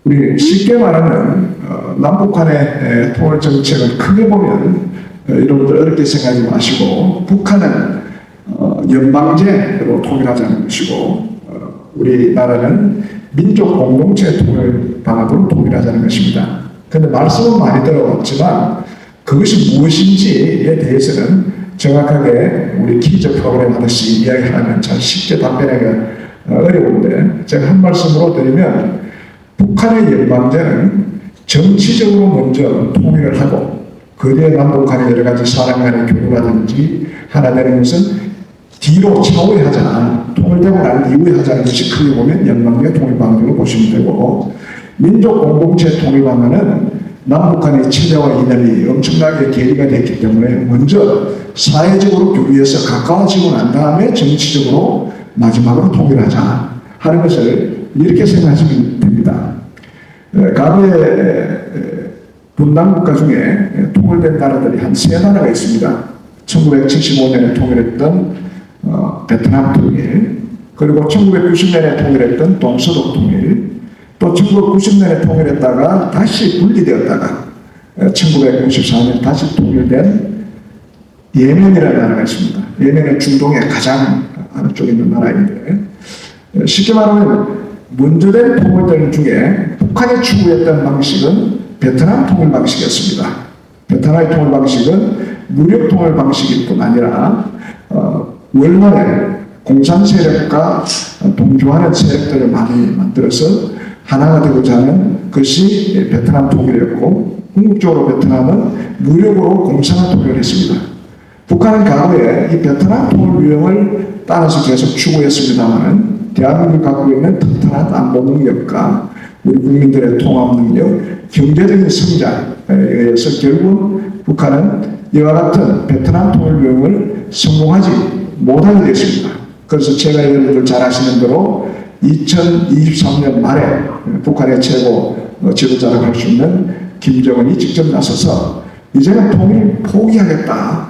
우리 쉽게 말하는 남북한의 통일 정책은 크게 보면 여러분들 어렵게 생각하지 마시고 북한은 연방제로 통일하자는 것이고 우리나라는 민족 공동체 통일 방안으로 통일하자는 것입니다. 그런데 말씀은 많이 들어왔지만 그것이 무엇인지에 대해서는 정확하게 우리 퀴즈 프로그램 하듯이 이야기하면 잘 쉽게 답변하기가 어려운데 제가 한 말씀으로 드리면 북한의 연방제는 정치적으로 먼저 통일을 하고 그 뒤에 남북한의 여러 가지 사람 간의 교류라든지 하나 되는 것은 뒤로 차후에 하자, 통일되고 난 이후에 하자는 것이 크게 보면 연방제 통일 방안으로 보시면 되고 민족 공동체 통일 방안은 남북한의 체제와 이념이 엄청나게 괴리가 됐기 때문에 먼저 사회적으로 교류해서 가까워지고 난 다음에 정치적으로 마지막으로 통일하자 하는 것을 이렇게 생각하시면 됩니다. 과거에 분단국가 중에 통일된 나라들이 한 세 나라가 있습니다. 1975년에 통일했던 베트남 통일, 그리고 1990년에 통일했던 동서독 통일, 또 1990년에 통일했다가 다시 분리되었다가 1994년 다시 통일된 예멘이라는 나라가 있습니다. 예멘은 중동의 가장 안쪽에 있는 나라인데 쉽게 말하면 먼저 된 통일들 중에 북한이 추구했던 방식은 베트남 통일 방식이었습니다. 베트남의 통일 방식은 무력 통일 방식일 뿐 아니라 원만한 공산 세력과 동조하는 세력들을 많이 만들어서 하나가 되고자 하는 것이 베트남 통일이었고 궁극적으로 베트남은 무력으로 공산화 통일을 했습니다. 북한은 과거에 이 베트남 통일 유형을 따라서 계속 추구했습니다만 대한민국이 갖고 있는 튼튼한 안보 능력과 우리 국민들의 통합 능력, 경제적인 성장에 의해서 결국은 북한은 이와 같은 베트남 통일 유형을 성공하지 못하게 됐습니다. 그래서 제가 여러분들 잘 아시는 대로 2023년 말에 북한의 최고 지도자라고 할 수 있는 김정은이 직접 나서서 이제는 통일 포기하겠다.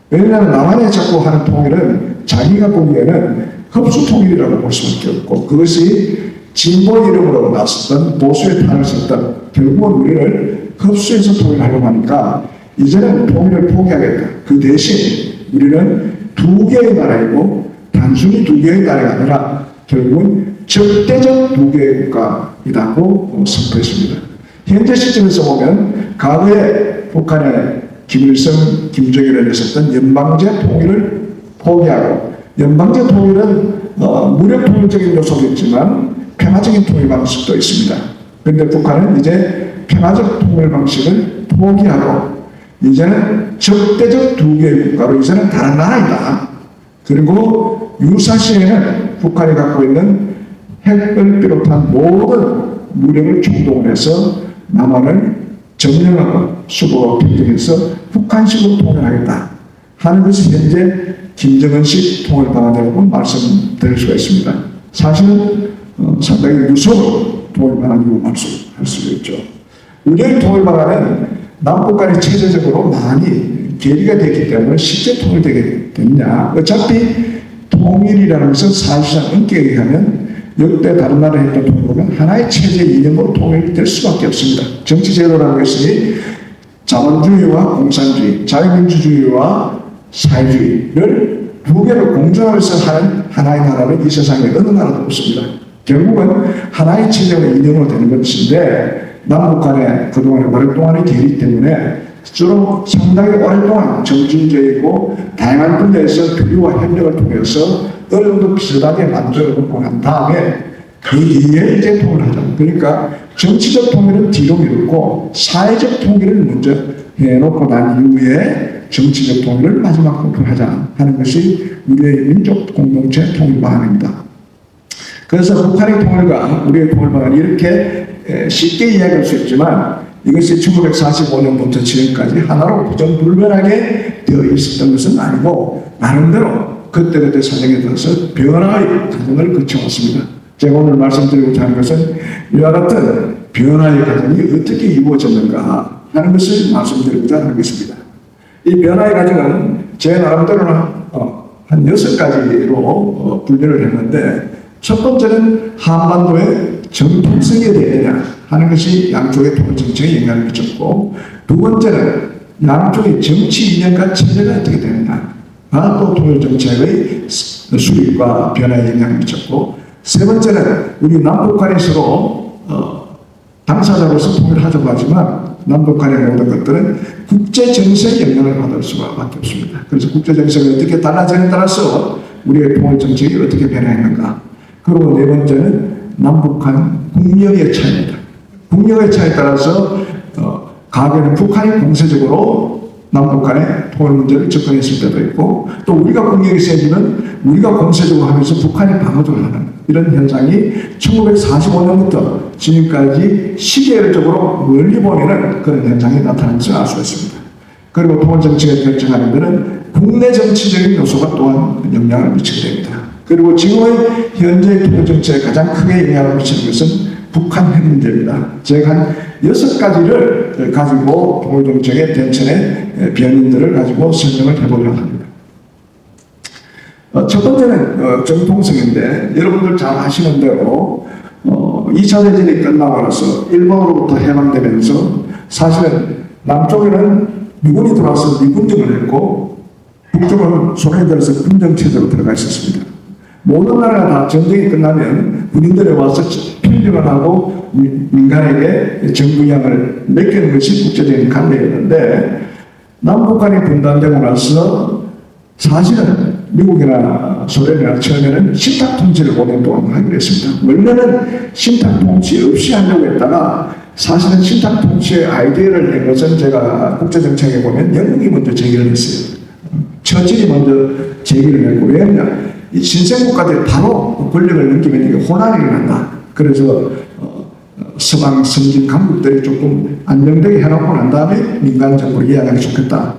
왜냐하면 남한이 자꾸 하는 통일은 자기가 보기에는 흡수 통일이라고 볼 수밖에 없고 그것이 진보 이름으로 나섰던 보수의 탄을 썼던 결국은 우리를 흡수해서 통일하려고 하니까 이제는 통일을 포기하겠다. 그 대신 우리는 두 개의 나라이고 단순히 두 개의 나라가 아니라 결국은 절대적 두 개의 국가이라고 선포했습니다. 현재 시점에서 보면 과거에 북한의 김일성, 김정일을 했었던 연방제 통일을 포기하고 연방제 통일은 무력 통일적인 요소도 있지만 평화적인 통일 방식도 있습니다. 그런데 북한은 이제 평화적 통일 방식을 포기하고 이제는 절대적 두 개의 국가로 이제는 다른 나라이다. 그리고 유사시에는 북한이 갖고 있는 핵을 비롯한 모든 무력을 총동원해서 남한을 점령하고 수도로 평정해서 북한식으로 통일하겠다 하는 것이 현재 김정은식 통일 방안이라고 말씀드릴 수가 있습니다. 사실은 상당히 무서운 통일 방안이라고 말씀할 수 있죠. 우리의 통일 방안은 남북 간이 체제적으로 많이 괴리가 됐기 때문에 실제 통일되게 됐냐. 어차피 통일이라는 것은 사실상 은격에 의하면 역대 다른 나라에 했던 통일은 하나의 체제 이념으로 통일될 수밖에 없습니다. 정치제도라는 것이 자본주의와 공산주의, 자유민주주의와 사회주의를 두 개를 공존하면서 하는 하나의 나라는 이 세상에 어느 나라도 없습니다. 결국은 하나의 체제가 이념으로 되는 것인데 남북 간에 그동안에 오랫동안의 괴리 때문에 주로 상당히 오랫동안 정신적이고 다양한 분야에서 교류와 협력을 통해서 어느 정도 비슷하게 만들어놓고 난 다음에 그 뒤에 이제 통일하자. 그러니까 정치적 통일은 뒤로 미뤘고 사회적 통일을 먼저 해놓고 난 이후에 정치적 통일을 마지막으로 하자 하는 것이 우리의 민족 공동체 통일 방안입니다. 그래서 북한의 통일과 우리의 통일 방안이 이렇게 쉽게 이야기할 수 있지만 이것이 1945년부터 지금까지 하나로 부정불변하게 되어 있었던 것은 아니고 나름대로 그때그때 사정에 따라서 변화의 과정을 거쳐왔습니다. 제가 오늘 말씀드리고자 하는 것은 이와 같은 변화의 과정이 어떻게 이루어졌는가 하는 것을 말씀드리고자 하는 것입니다. 이 변화의 과정은 제 나름대로는 한 6가지로 분류를 했는데 첫 번째는 한반도의 정통성이 되느냐 하는 것이 양쪽의 통일 정책에 영향을 미쳤고, 두 번째는 양쪽의 정치 이념과 체제가 어떻게 되느냐, 또 통일 정책의 수립과 변화에 영향을 미쳤고, 세 번째는 우리 남북 간에 서로 당사자로서 통일하자고 하지만 남북 간의 모든 것들은 국제 정세에 영향을 받을 수밖에 없습니다. 그래서 국제 정세가 어떻게 달라지느냐에 따라서 우리의 통일 정책이 어떻게 변화했는가. 그리고 네 번째는 남북 간 국력의 차이입니다. 국력의 차이에 따라서 과거에는 북한이 공세적으로 남북 간의 통일 문제를 접근했을 때도 있고, 또 우리가 국력이 세지면 우리가 공세적으로 하면서 북한이 방어적으로 하는 이런 현상이 1945년부터 지금까지 시계열적으로 멀리 보면은 그런 현상이 나타나는 것을 알 수가 있습니다. 그리고 통일 정책을 결정하는 것은 국내 정치적인 요소가 또한 영향을 미치게 됩니다. 그리고 지금의 현재 통일 정책에 가장 크게 영향을 미치는 것은 북한 핵 문제입니다. 제가 한 6가지를 가지고 통일 정책의 대처의 변인들을 가지고 설명을 해보려고 합니다. 첫 번째는 정통성인데, 여러분들 잘 아시는 대로 2차 대전이 끝나고 나서 일본으로부터 해방되면서 사실은 남쪽에는 미군이 들어와서 미군정을 했고, 북쪽은 소련이 들어서 군정체제로 들어가 있었습니다. 모든 나라가 다 전쟁이 끝나면 군인들이 와서 평정을 하고 민간에게 정부양을 맡기는 것이 국제적인 관례였는데, 남북 간이 분단되고 나서 사실은 미국이나 소련이나 처음에는 신탁 통치를 5년 동안 하기로 했습니다. 원래는 신탁 통치 없이 하려고 했다가, 사실은 신탁 통치의 아이디어를 낸 것은 제가 국제정책에 보면 영국이 먼저 제기를 했어요. 처칠이 먼저 제기를 했고, 왜냐하면 이 신생국가들이 바로 권력을 넘기면 이게 혼란이 일어난다. 그래서 서방 선진 강국들이 조금 안정되게 해놓고 난 다음에 민간적으로 이해하기 좋겠다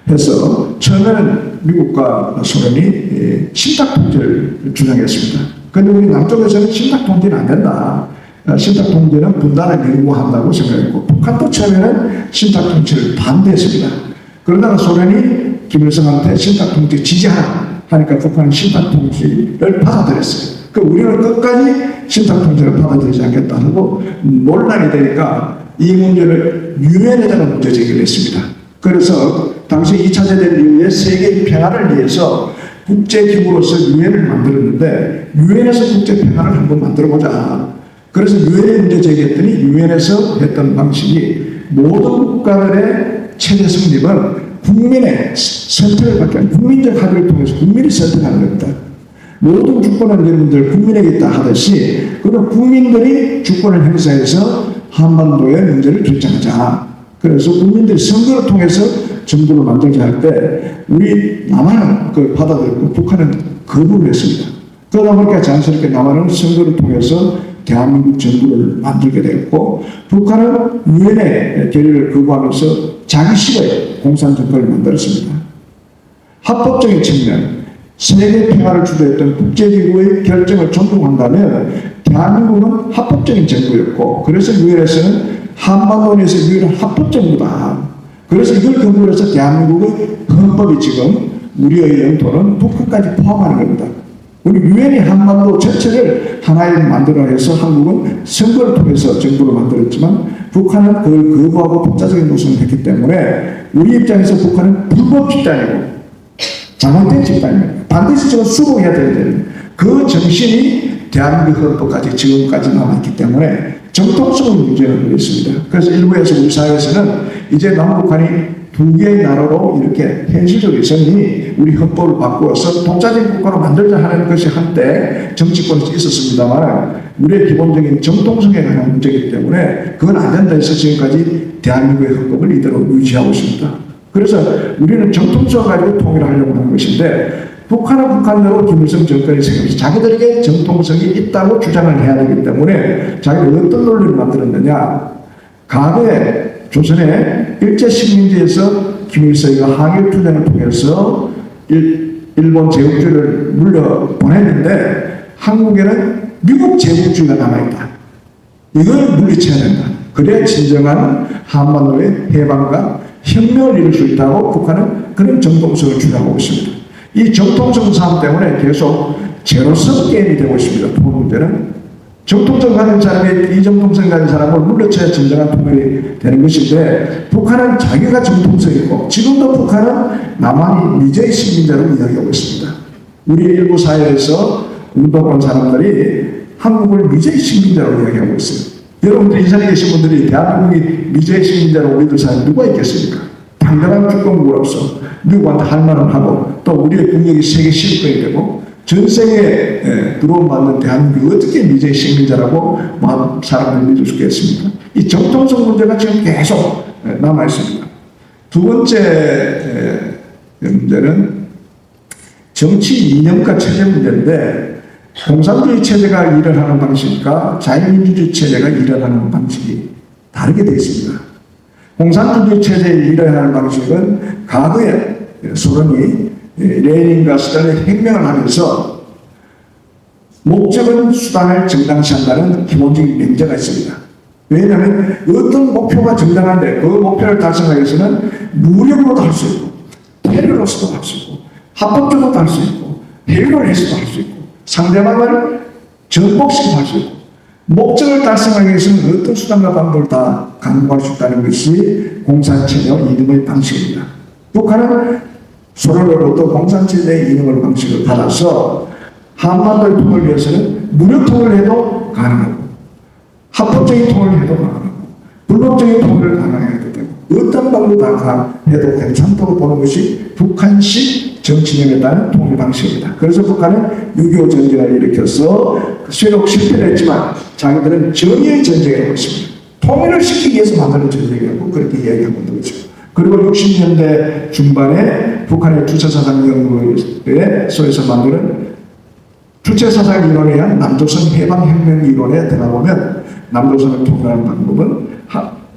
해서 처음에는 미국과 소련이 신탁 통제를 주장했습니다. 그런데 우리 남쪽에서는 신탁 통제는 안 된다. 신탁 통제는 분단을 요구한다고 생각했고, 북한도 처음에는 신탁 통제를 반대했습니다. 그러다가 소련이 김일성한테 신탁 통제 지지하라 하니까 북한은 신탁 통제를 받아들였어요. 우리는 끝까지 신탁 통제를 받아들이지 않겠다 하고 논란이 되니까 이 문제를 유엔에다가 문제 제기를 했습니다. 그래서 당시 2차 대전 이후에 세계 평화를 위해서 국제기구로서 유엔을 만들었는데, 유엔에서 국제 평화를 한번 만들어보자. 그래서 유엔에 문제 제기했더니 유엔에서 했던 방식이 모든 국가들의 체제 성립은 국민의 선택을 받게 하는, 국민적 합의를 통해서 국민이 선택하는 겁니다. 모든 주권은 여러분들 국민에게 있다 하듯이, 그럼 국민들이 주권을 행사해서 한반도의 문제를 결정하자. 그래서 국민들이 선거를 통해서 정부를 만들자 할 때 우리 남한은 그걸 받아들였고 북한은 거부를 했습니다. 그러다 보니까 자연스럽게 남한은 선거를 통해서 대한민국 정부를 만들게 되었고, 북한은 유엔의 결의를 거부하면서 자기 식의 공산 정권을 만들었습니다. 합법적인 측면, 세계 평화를 주도했던 국제기구의 결정을 존중한다면 대한민국은 합법적인 정부였고, 그래서 유엔에서는 한반도 내에서 유일한 합법 정부다. 그래서 이걸 근거로 해서 대한민국의 헌법이 지금 우리의 영토는 북한까지 포함하는 겁니다. 우리 유엔이 한반도 전체를 하나에 만들어내서 한국은 선거를 통해서 정부를 만들었지만 북한은 그걸 거부하고 독자적인 노선을 했기 때문에 우리 입장에서 북한은 불법 집단이고 잘못된 집단입니다. 반드시 저거 수긍해야 되는데, 그 정신이 대한민국 헌법까지 지금까지 남아있기 때문에 정통성의 문제는 있습니다. 그래서 일부에서 우리 사회에서는 이제 남북한이 두 개의 나라로 이렇게 현실적으로 있으니 우리 헌법을 바꾸어서 독자적인 국가로 만들자 하는 것이 한때 정치권에서 있었습니다만, 우리의 기본적인 정통성에 관한 문제이기 때문에 그건 안 된다 해서 지금까지 대한민국의 헌법을 이대로 유지하고 있습니다. 그래서 우리는 정통성을 가지고 통일을 하려고 하는 것인데, 북한은 북한대로 김일성 정권이 생기면서 자기들에게 정통성이 있다고 주장을 해야 되기 때문에 자기들 어떤 논리를 만들었느냐, 과거에 조선의 일제식민지에서 김일성이가 항일 투쟁을 통해서 일본 제국주의를 물려보냈는데 한국에는 미국 제국주의가 남아있다. 이걸 물리쳐야 된다. 그래야 진정한 한반도의 해방과 혁명을 이룰 수 있다고 북한은 그런 정통성을 주장하고 있습니다. 이 정통성 싸움 때문에 계속 제로섬 게임이 되고 있습니다. 통일 문제는. 정통성 가진 사람이 비정통성 가진 사람을 물러쳐야 진정한 통일이 되는 것인데, 북한은 자기가 정통성이고 지금도 북한은 남한이 미제의 식민자로 이야기하고 있습니다. 우리 일부 사회에서 운동한 사람들이 한국을 미제의 식민자로 이야기하고 있어요. 여러분들 이 자리에 계신 분들이 대한민국이 미제의 식민자로 우리들 사회 누가 있겠습니까? 당당한 주권국으로서 미국한테 할 말은 하고, 또 우리의 국력이 세계 실권이 되고 전 세계에 들어오는 대한민국이 어떻게 미제의 식민자라고 사람들을 믿을 수 있겠습니까? 이 정통성 문제가 지금 계속 남아 있습니다. 두 번째 문제는 정치 이념과 체제 문제인데, 공산주의 체제가 일을 하는 방식과 자유민주주의 체제가 일을 하는 방식이 다르게 되어 있습니다. 공산주의 체제의 일을 하는 방식은 과거에 소련이 레닌과 스탈린이 혁명을 하면서 목적은 수단을 정당시한다는 기본적인 명제가 있습니다. 왜냐하면 어떤 목표가 정당한데 그 목표를 달성하기 위해서는 무력으로도 할 수 있고, 테러로서도 할 수 있고, 합법적으로도 할 수 있고, 해결을 해서도 할 수 있고, 상대방을 전복시켜서 할 수 있고, 목적을 달성하기 위해서는 어떤 수단과 방법을 다 강구할 수 있다는 것이 공산체제와 이념의 방식입니다. 북한은 소련으로부터 공산체제의 이념의 방식을 받아서 한반도의 통일을 위해서는 무력 통일을 해도 가능하고, 합법적인 통일을 해도 가능하고, 불법적인 통일을 가능해도 되고, 어떤 방법을 다 해도 괜찮다고 보는 것이 북한식 정치념에 따른 통일 방식입니다. 그래서 북한은 6.25 전쟁을 일으켜서 비록 실패를 했지만 자기들은 정의의 전쟁을 하고 있습니다. 통일을 시키기 위해서 만드는 전쟁이라고 그렇게 이야기하고 있는 거죠. 그리고 60년대 중반에 북한의 주체사상연구소에 만드는 주체사상 이론에 의한 남조선 해방혁명 이론에 들어가보면, 남조선을 통일하는 방법은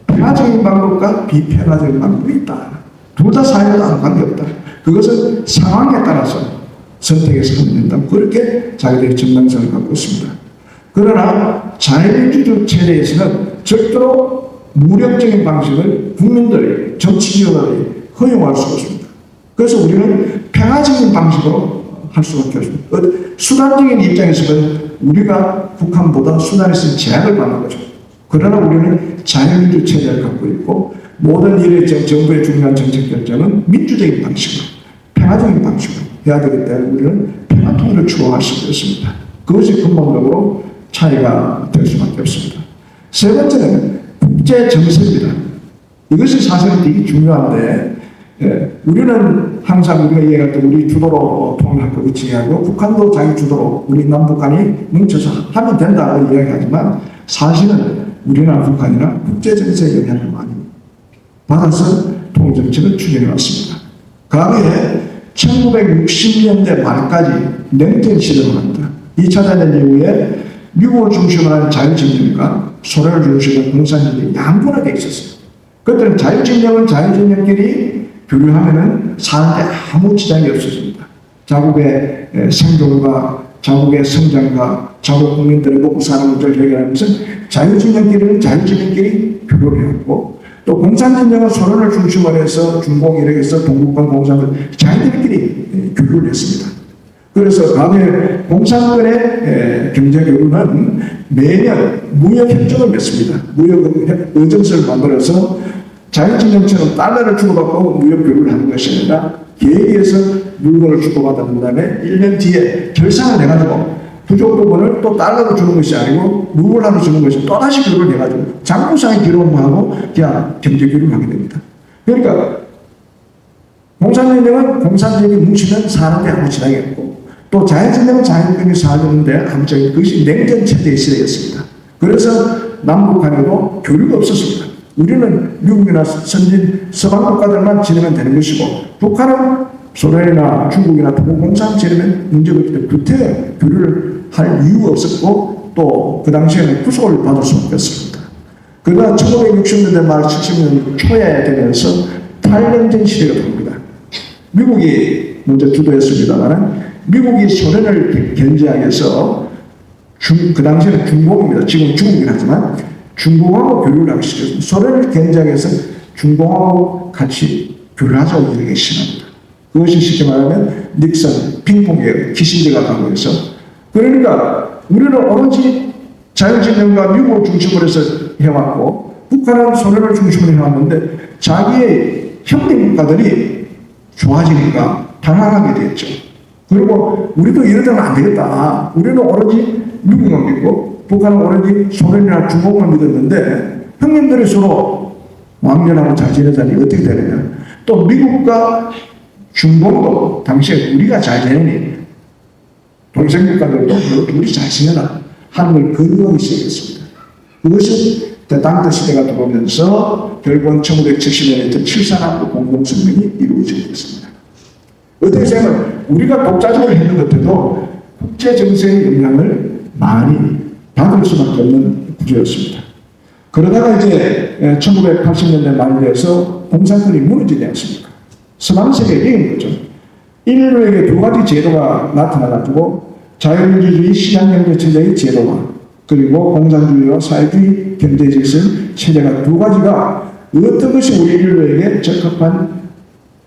평화적인 방법과 비평화적인 방법이 있다. 둘 다 사회에 아무 관계없다. 그것은 상황에 따라서 선택해서 하면 된다. 그렇게 자기들의 정당성을 갖고 있습니다. 그러나 자유민주주의 체제에서는 절대로 무력적인 방식을 국민들이, 정치지원들이 허용할 수 없습니다. 그래서 우리는 평화적인 방식으로 할 수밖에 없습니다. 수단적인 입장에서는 우리가 북한보다 수단에서 제약을 받는 거죠. 그러나 우리는 자유민주 체제를 갖고 있고, 모든 일의 정부의 중요한 정책 결정은 민주적인 방식으로, 평화적인 방식으로 해야 되기 때문에 우리는 평화통일을 추구할 수 있습니다. 그것이 근본적으로 차이가 될 수밖에 없습니다. 세 번째는 국제 정세입니다. 이것이 사실은 되게 중요한데, 우리는 항상 우리가 얘기할 때 우리 주도로 통일할 것 같이 이야기하고, 북한도 자기 주도로 우리 남북한이 뭉쳐서 하면 된다고 이야기하지만, 사실은 우리나 북한이나 국제 정세의 영향을 많이 받아서 통일 정책을 추진해 왔습니다. 과거에 1960년대 말까지 냉전 시대를 합니다. 2차 대전 이후에 미국을 중심으로 한 자유진영과 소련을 중심으로 한 공산주의 양분하게 있었어요. 그때는 자유진영끼리 교류하면은 사는데 아무 지장이 없었습니다. 자국의 생존과 자국의 성장과 자국 국민들의 먹고 사는 문제를 해결하면서 자유진영끼리는 자유진영끼리 교류를 했고, 또 공산진영은 소련을 중심으로 해서 중공 이렇게 해서 동북권 공산들 자기들끼리 교류를 했습니다. 그래서 과거에 공산권의 경제 교류는 매년 무역 협정을 맺습니다. 무역 의정서를 만들어서 자유진영처럼 달러를 주고받고 무역 교류를 하는 것이 아니라 계획에서 물건을 주고받은 다음에 1년 뒤에 결산을 해가지고 부족 부분을 또 달러로 주는 것이 아니고 루블로 주는 것이 또다시 교류를 해가지고 장부상의 기록하고 그냥 경제 교류를 하게 됩니다. 그러니까 공산진영은 공산주의가 뭉치면 사는데 아무 지장이 없고, 또 자유진영은 자유진영이 사는데 아무 지장이 없고, 그것이 냉전 체제의 시대였습니다. 그래서 남북한에도 교류가 없었습니다. 우리는 미국이나 선진 서방 국가들만 지내면 되는 것이고, 북한은 소련이나 중국이나 동북 공산 지내면 문제가 없기 때문에 그때 교류를 할 이유가 없었고, 또 그 당시에는 구속을 받을 수밖에 없습니다. 그러나 1960년대 말 70년대 초에 되면서 탈냉전 시대가 됩니다. 미국이 먼저 주도했습니다만, 미국이 소련을 견제하기 위해서 그 당시에는 중공입니다. 지금 중국이긴 하지만 중공하고 교류를 하기 시작했습니다. 소련을 견제하기 위해서 중공하고 같이 교류하자고 이렇게 시작합니다. 그것이 쉽게 말하면 닉슨, 핑퐁계열, 키신저가 강요해서, 그러니까 우리는 오로지 자유진영과 미국을 중심으로 해서 해왔고, 북한은 소련을 중심으로 해왔는데, 자기의 형님 국가들이 좋아지니까 당황하게 됐죠. 그리고 우리도 이러다면 안 되겠다. 우리는 오로지 미국만 믿고, 북한은 오로지 소련이나 중국만 믿었는데, 형님들이 서로 왕년하고 잘 지내자니 어떻게 되느냐. 또 미국과 중국도 당시에 우리가 잘 지내니 동생 국가들도 우리 잘 지내라 하는 걸 거부하기 시작했습니다. 그것이 대당대 시대가 들어오면서 결국은 1970년에 7.4남북 공동성명이 이루어지게 됐습니다. 어떻게 생각하면 우리가 독자적으로 했는 것에도 국제 정세의 영향을 많이 받을 수밖에 없는 구조였습니다. 그러다가 이제 1980년대 말이 돼서 공산권이 무너지지 않습니까? 서방세계에 이긴 거죠. 인류에게 두 가지 제도가 나타나가지고 자유민주주의 시장경제체제의 제도와 그리고 공산주의와 사회주의 경제질서 체제가 두 가지가 어떤 것이 우리 인류에게 적합한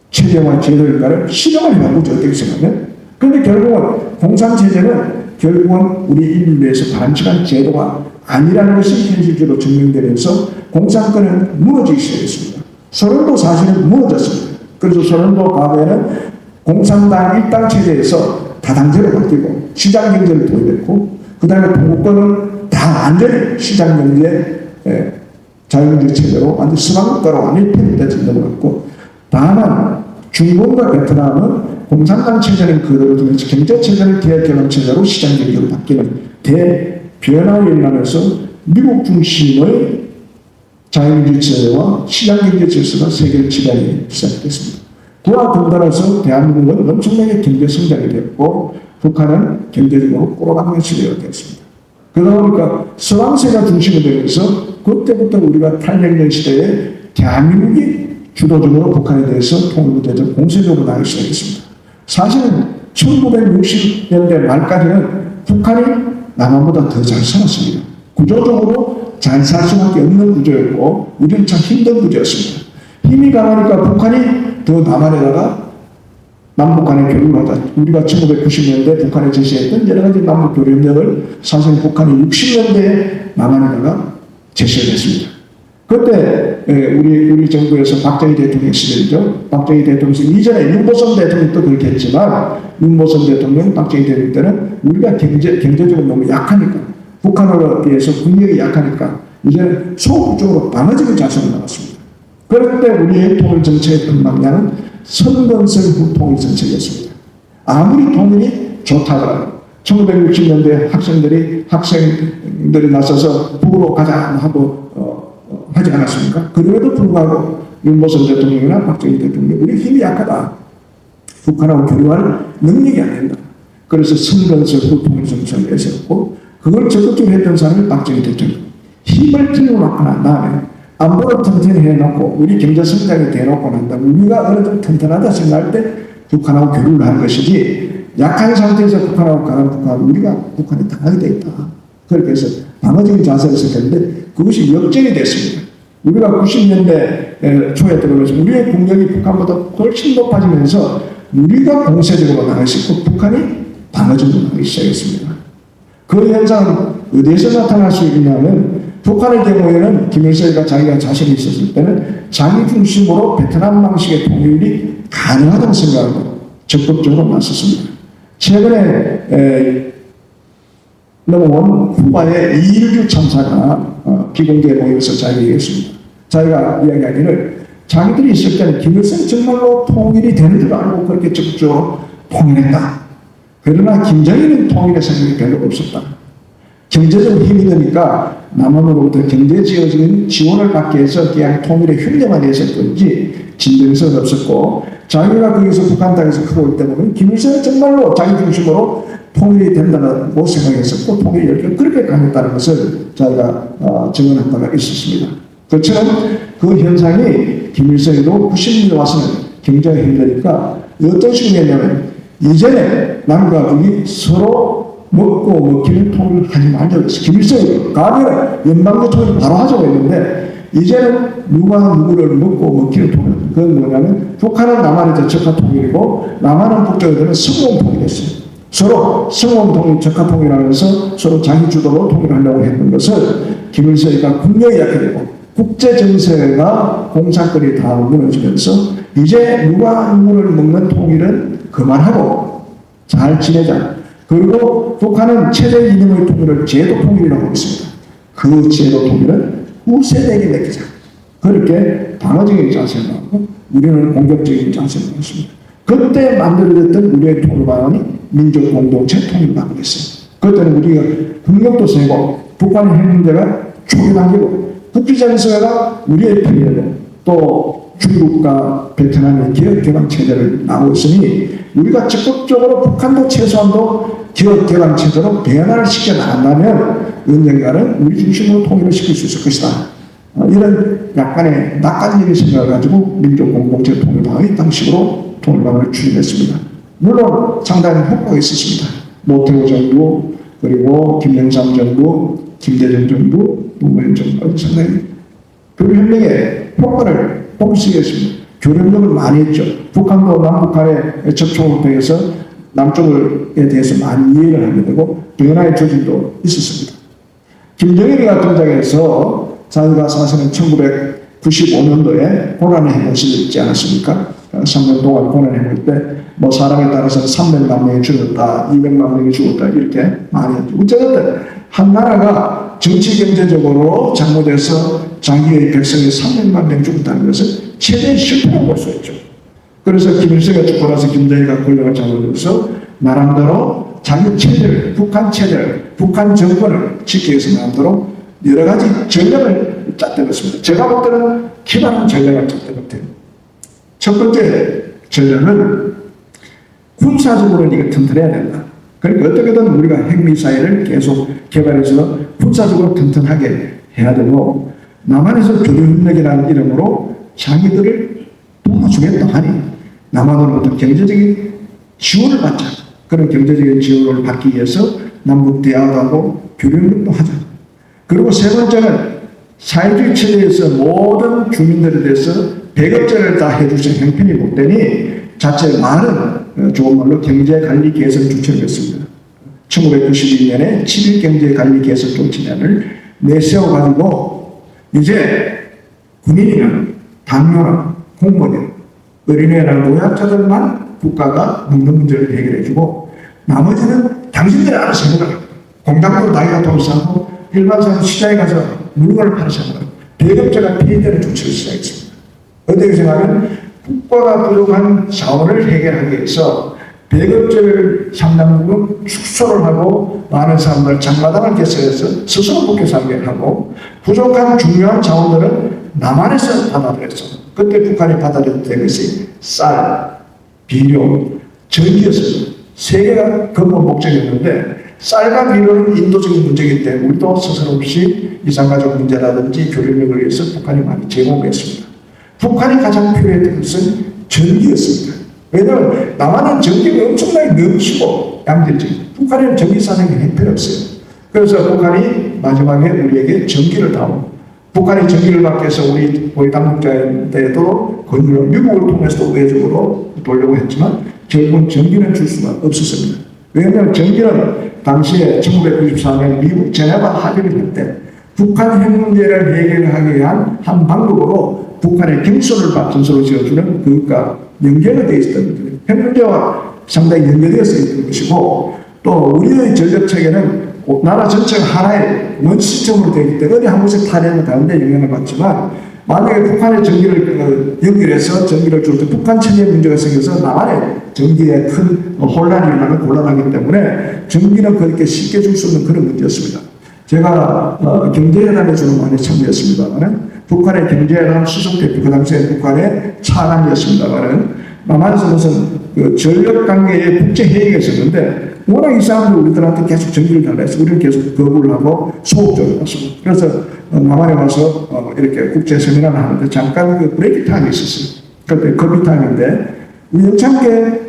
체제와 제도일까를 실험을 해보죠. 어떻게 생각하면. 그런데 결국은 공산체제는 결국은 우리 인류에서 바람직한 제도가 아니라는 것이 현실적으로 증명되면서 공산권은 무너지기 시작했습니다. 소련도 사실은 무너졌습니다. 그래서 소련도 과거에는 공산당 일당 체제에서 다당제로 바뀌고 시장경제를 도입했고 그 다음에 동구권은 다 완전히 시장경제 자유민주 체제로 완전 서방국가로 완전히 편입돼서 넘어갔고 다만 중국과 베트남은 공산당 체제는 그대로 두면서 경제체제는 계획개방체제로 시장경제로 바뀌는 대변화에 일어나면서 미국 중심의 자유민주체제와 시장경제 질서가 세계를 지배하기 시작됐습니다. 그와 동떨어서 대한민국은 엄청나게 경제성장이 됐고 북한은 경제적으로 꼬라박는 시대가 되었습니다. 그러다 보니까 서방세가 중심이 되면서 그때부터 우리가 800년 시대에 대한민국이 주도적으로 북한에 대해서 통일부대적 공세적으로 나가기 시작했습니다. 사실은 1960년대 말까지는 북한이 남한보다 더 잘 살았습니다. 구조적으로 잘 살 수밖에 없는 구조였고 우리는 참 힘든 구조였습니다. 힘이 강하니까 북한이 더 남한에다가 남북 간의 교류를 하다. 우리가 1990년대 북한에 제시했던 여러 가지 남북 교류 협력을 사실 북한이 60년대에 남한에다가 제시를 했습니다. 그때 우리 정부에서 박정희 대통령 시절이죠. 박정희 대통령 이전에 윤보선 대통령도 그렇게 했지만 윤보선 대통령, 박정희 대통령 때는 우리가 경제적으로 너무 약하니까 북한으로 비해서 군력이 약하니까 이제는 소극적으로 방어적인 자세로 나왔습니다. 그럴 때 우리의 통일 정책의 방향은 선건설 후 통일 정책이었습니다. 아무리 통일이 좋다더라도 1960년대 학생들이 나서서 북으로 가자 하고 하지 않았습니까? 그럼에도 불구하고 윤보선 대통령이나 박정희 대통령 우리 힘이 약하다. 북한하고 교류할 능력이 안 된다. 그래서 선건설 후 통일 정책을 내세웠고 그걸 적극적으로 했던 사람이 박정희 대통령. 힘을 키워놓고 난 다음에 안보를 튼튼히 해놓고 우리 경제 성장이 돼놓고 난 다음에 우리가 어느 정도 튼튼하다 생각할 때 북한하고 교류를 하는 것이지 약한 상태에서 북한하고 가는 북한 우리가 북한에 당하게 돼 있다. 그렇게 해서 방어적인 자세를 썼는데 그것이 역전이 됐습니다. 우리가 90년대 초에 들어가서 우리의 국력이 북한보다 훨씬 높아지면서 우리가 공세적으로 나가기 시작했고 북한이 방어적으로 나가기 시작했습니다. 그 현상은 어디에서 나타날 수 있냐면 북한의 경우에는 김일성이가 자기가 자신이 있었을 때는 자기 중심으로 베트남 방식의 통일이 가능하다고 생각하고 적극적으로 나섰습니다. 최근에 넘어온 쿠바의 이일규 참사가 비공개 모임에서 자기가 얘기했습니다. 자기가 이야기하기를 자기들이 있을 때는 김일성 정말로 통일이 되는 줄 알고 그렇게 적극적으로 통일했다. 그러나 김정일은 통일의 생각이 별로 없었다. 경제적으로 힘이 드니까 남한으로부터 경제지어적인 지원을 받기 위해서 그냥 통일의 흉내만 냈었던지 진정성은 없었고 자기가 거기서 북한 땅에서 크고 있다 보면 김일성은 정말로 자기 중심으로 통일이 된다고 생각했었고 통일이 열정 그렇게 강했다는 것을 자기가 증언한 바가 있었습니다. 그처럼 그 현상이 김일성이도 90년대 와서는 경제가 힘드니까 어떤 식으로 했냐면 이제는 남과 북이 서로 먹고 먹기를 통일을 하지 말자고 했어요. 김일성이 과거에 연방제 통일을 바로 하자고 했는데 이제는 누가 누구를 먹고 먹기를 통일. 그건 뭐냐면 북한은 남한의 적극 통일이고 남한은 북쪽에 되면 성공 통일했어요. 서로 성원 적합통일하면서 서로 자기 주도로 통일하려고 했던 것을 김일성이가 국력이 약해지고 국제 정세가 공산권이 다 무너지면서 이제 누가 누구를 먹는 통일은 그만하고 잘 지내자. 그리고 북한은 최대 이념의 통일을 제도 통일이라고 했습니다. 그 제도 통일은 후세대에게 맡기자. 그렇게 방어적인 자세를 하고 우리는 공격적인 자세를 했습니다. 그때 만들어졌던 우리의 통일 방안이 민족 공동체 통일 방안이었어요. 그때는 우리가 국력도 세고 북한의 핵 문제가 초기 단계고 국제정세가 우리의 편이고 또 중국과 베트남의 기업 개방 체제를 나오고 있으니 우리가 적극적으로 북한도 최소한도 기업 개방 체제로 변화를 시켜 나간다면 언젠가는 우리 중심으로 통일을 시킬 수 있을 것이다. 이런 약간의 낙관적인 생각을 가지고 민족 공동체 통일 방안이 당식으로 통일 방안을 추진했습니다. 물론 상당히 효과가 있었습니다. 노태우 정부, 그리고 김영삼 정부, 김대중 정부, 노무현 정부가 상당히 교류협력에 효과를 볼 수 있습니다. 교류협력을 많이 했죠. 북한도 남북한의 접촉을 통해서 남쪽에 대해서 많이 이해를 하게 되고 변화의 조짐도 있었습니다. 김정일이가 등장해서 자기가 사실은 1995년도에 고난의 해를 있지 않았습니까? 3년 동안 고난해볼 때 뭐 사람에 따라서는 300만 명이 죽었다, 200만 명이 죽었다 이렇게 많이 했죠. 어쨌든 한 나라가 정치 경제적으로 잘못해서 자기의 백성이 300만 명 죽었다는 것은 최대의 실패라고 볼 수 있죠. 그래서 김일성이 죽고 나서 김정일이가 권력을 잡아줘서 나름대로 자기 체제를, 북한 체제를, 북한 정권을 지키기 위해서 나름대로 여러 가지 전략을 짰던 것입니다. 제가 볼 때는 기발한 전략을 짰던 것 같아요. 첫 번째 전략은 군사적으로는 이거 튼튼해야 된다. 그러니까 어떻게든 우리가 핵미사일을 계속 개발해서 군사적으로 튼튼하게 해야 되고 남한에서 교류협력이라는 이름으로 자기들을 도와주겠다 하니 남한으로 어떤 경제적인 지원을 받자. 그런 경제적인 지원을 받기 위해서 남북 대화하고 교류협력도 하자. 그리고 세 번째는 사회주의 체제에서 모든 주민들에 대해서 배급제를 다 해주신 형편이 못 되니 자체 많은 좋은 말로 경제관리 개선 조치를 했습니다. 1992년에 7일 경제관리 개선 조치단을 내세워가지고 이제 군인이나 당뇨나 공무원, 어린애나 노약자들만 국가가 먹는 문제를 해결해주고 나머지는 당신들이 알아서 해결하라. 공장도 나이가 돌아서고 일반 사람 시장에 가서 물건을 팔아서 해결하라. 배급제가 폐지되는 조치를 시작했습니다. 어떻게 생각하면 국가가 부족한 자원을 해결하기 위해서 배급제를 상당 부분 축소를 하고 많은 사람들 장마당을 개설해서 스스로 국회 살게 하고 부족한 중요한 자원들은 남한에서 받아들였어. 그때 북한이 받아들였던 것이 쌀, 비료, 전기였습니다. 세 개가 근본 목적이었는데 쌀과 비료는 인도적인 문제이기 때문에 우리도 스스럼없이 이산가족 문제라든지 교류력을 위해서 북한이 많이 제공했습니다. 북한이 가장 필요했던 것은 전기였습니다. 왜냐하면 남한은 전기가 엄청나게 넘치고 양질적이고 북한에는 전기 사정이 형편없어요. 그래서 북한이 마지막에 우리에게 전기를 다오. 북한이 전기를 받기 위해서 우리 당국자인데도 권유를 미국을 통해서도 외적으로 돌려고 했지만 결국은 전기는 줄 수가 없었습니다. 왜냐하면 전기는 당시에 1994년 미국 제네바 합의를 할 때 북한 핵 문제를 해결하기 위한 한 방법으로 북한의 경선을 전소로 지어주는 그것과 연결이 되어 있었던 거죠. 핵 문제와 상당히 연결되어서 있던 것이고 또 우리의 전력체계는 나라 전체가 하나의 원 시스템으로 되어 있기 때문에 어디 한 곳에 타령을 다른데 영향을 받지만 만약에 북한의 전기를 연결해서 전기를 줄 때 북한 체제에 문제가 생겨서 남한의 전기에 큰 혼란이 일어나면 곤란하기 때문에 전기는 그렇게 쉽게 줄 수 없는 그런 문제였습니다. 제가 경제회담에 주로 많이 참여했습니다만 북한의 경제회담 수석대표, 그 당시에 북한의 차관이었습니다만 남한에서 무슨 그 전력관계의 국제회의가 있었는데 워낙 이 사람들이 우리들한테 계속 전기를 달라 해서 우리는 계속 거부를 하고 소극적으로 왔습니다. 그래서 남한에 와서 이렇게 국제 세미나를 하는데 잠깐 그 브레이크 타임이 있었어요. 그때 커피 타임인데 우연찮게